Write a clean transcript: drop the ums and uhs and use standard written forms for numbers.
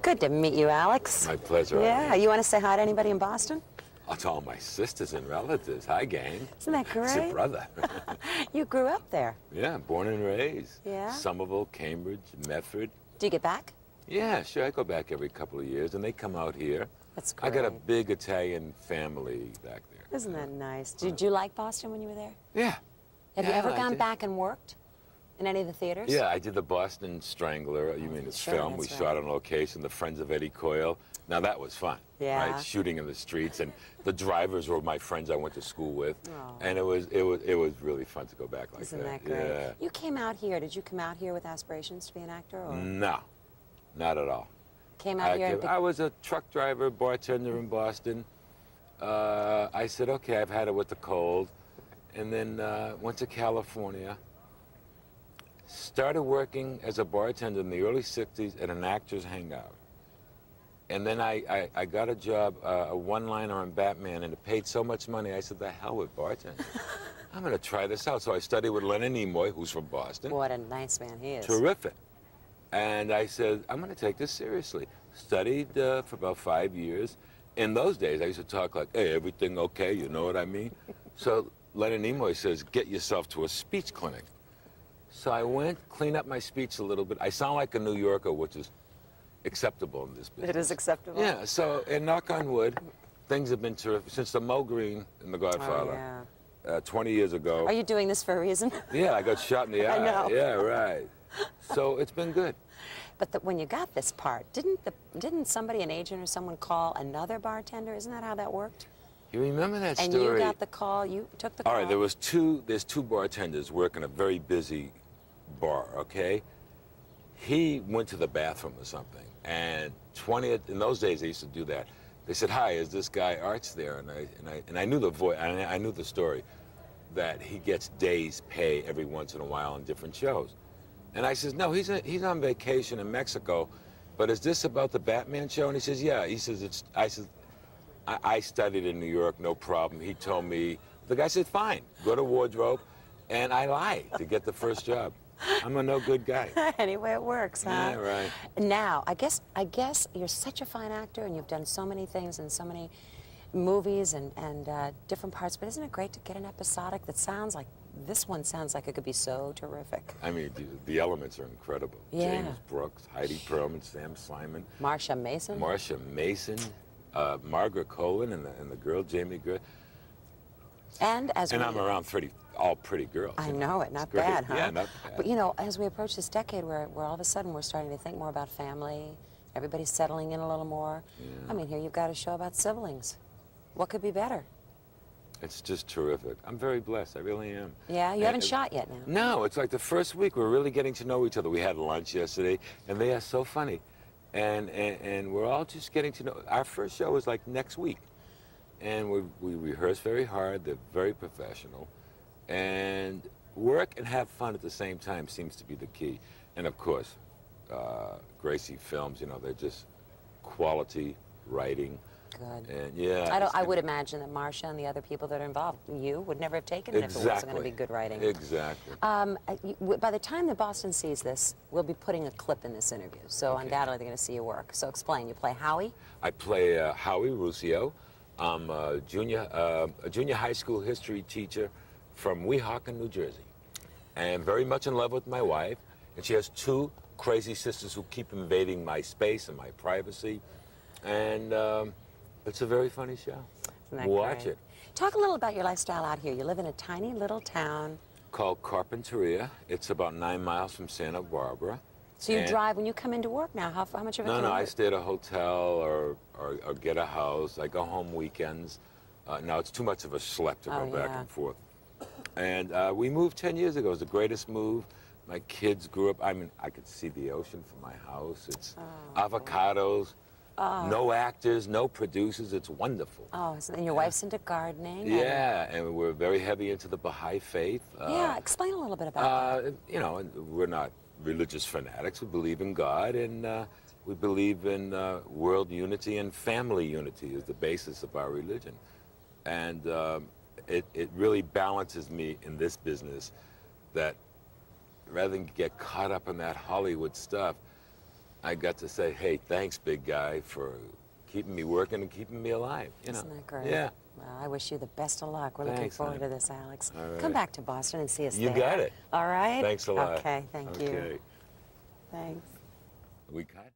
Good to meet you, Alex. My pleasure. Yeah, you want to say hi to anybody in Boston? Oh, to all my sisters and relatives. Hi, gang. Isn't that great? It's your brother. You grew up there. Yeah, born and raised. Yeah? Somerville, Cambridge, Medford. Do you get back? Yeah, sure. I go back every couple of years, and they come out here. That's great. I got a big Italian family back there. Isn't that nice? Did you like Boston when you were there? Yeah. Have you ever gone back and worked in any of the theaters? Yeah, I did the Boston Strangler. You mean it's Sure, film? We that's shot on location. The Friends of Eddie Coyle. Now that was fun. Yeah. Right, shooting in the streets, and the drivers were my friends I went to school with, and it was really fun to go back like Isn't that great? Yeah. You came out here. Did you come out here with aspirations to be an actor? Or? No, not at all. Came out here. I was a truck driver, bartender in Boston. I said, okay, I've had it with the cold, and then went to California. Started working as a bartender in the early '60s at an actor's hangout. And then I got a job, a one-liner on Batman, and it paid so much money, I said, the hell with bartending. I'm going to try this out. So I studied with Leonard Nimoy, who's from Boston. What a nice man he is. Terrific. And I said, I'm going to take this seriously. Studied for about 5 years. In those days, I used to talk like, hey, everything okay, you know what I mean? So Leonard Nimoy says, get yourself to a speech clinic. So I went, cleaned up my speech a little bit. I sound like a New Yorker, which is acceptable in this business. It is acceptable. Yeah, so, and knock on wood, things have been terrific. Since the Moe Greene in The Godfather, 20 years ago. Are you doing this for a reason? Yeah, I got shot in the eye. I know. Yeah, right. So it's been good. But when you got this part, didn't somebody, an agent or someone, call another bartender? Isn't that how that worked? You remember that story? And you got the call, you took the call? All right, there's two bartenders working a very busy bar, okay? He went to the bathroom or something, and in those days they used to do that. They said, hi, is this guy Art's there? And I knew the voice, I knew the story, that he gets days pay every once in a while on different shows. And I says, no, he's on vacation in Mexico, but is this about the Batman show? And he says, yeah. He says, I studied in New York, no problem. He told me, the guy said, fine, go to wardrobe, and I lied to get the first job. I'm a no good guy. Anyway, it works, huh? Yeah, right. Now, I guess you're such a fine actor, and you've done so many things in so many movies and different parts, but isn't it great to get an episodic that sounds like, this one sounds like it could be so terrific. I mean, the elements are incredible. Yeah. James Brooks, Heidi Perlman, Sam Simon. Marcia Mason. Margaret Colin, and the girl, Jamie Good. And I'm around all pretty girls. I know it, not great. bad, huh? Yeah, not bad. But you know, as we approach this decade where all of a sudden we're starting to think more about family, everybody's settling in a little more. Yeah. I mean, here you've got a show about siblings. What could be better? It's just terrific. I'm very blessed, I really am. Yeah, you haven't shot yet now. No, it's like the first week we're really getting to know each other. We had lunch yesterday, and they are so funny. And we're all just getting to know. Our first show is like next week. And we rehearse very hard. They're very professional. And work and have fun at the same time seems to be the key. And of course, Gracie Films, you know, they're just quality writing. Good. And yeah. I would imagine that Marcia and the other people that are involved, you would never have taken it if it wasn't going to be good writing. Exactly. By the time that Boston sees this, we'll be putting a clip in this interview. So Okay. undoubtedly they're going to see your work. So explain. You play Howie? I play Howie Ruscio. I'm a junior high school history teacher from Weehawken, New Jersey. And very much in love with my wife. And she has two crazy sisters who keep invading my space and my privacy. And it's a very funny show. Isn't that Watch great? it. Talk a little about your lifestyle out here. You live in a tiny little town. Called Carpinteria. It's about 9 miles from Santa Barbara. So you drive when you come into work now. How much of a commute? No, I stay at a hotel or get a house. I go home weekends. Now it's too much of a schlep to go back and forth. And we moved 10 years ago. It was the greatest move. My kids grew up. I mean, I could see the ocean from my house. It's avocados. No actors, no producers. It's wonderful. Oh, and your wife's into gardening? Yeah, and we're very heavy into the Baha'i faith. Yeah, explain a little bit about that. You know, we're not religious fanatics. We believe in God, and we believe in world unity, and family unity is the basis of our religion. And it really balances me in this business that rather than get caught up in that Hollywood stuff, I got to say, hey, thanks, big guy, for keeping me working and keeping me alive. You know? Isn't that great? Yeah. Well, I wish you the best of luck. We're looking Thanks, forward honey. to this, Alex. All right. Come back to Boston and see us You there. got it. All right? Thanks a lot. Okay, thank you. Okay. Thanks. We cut.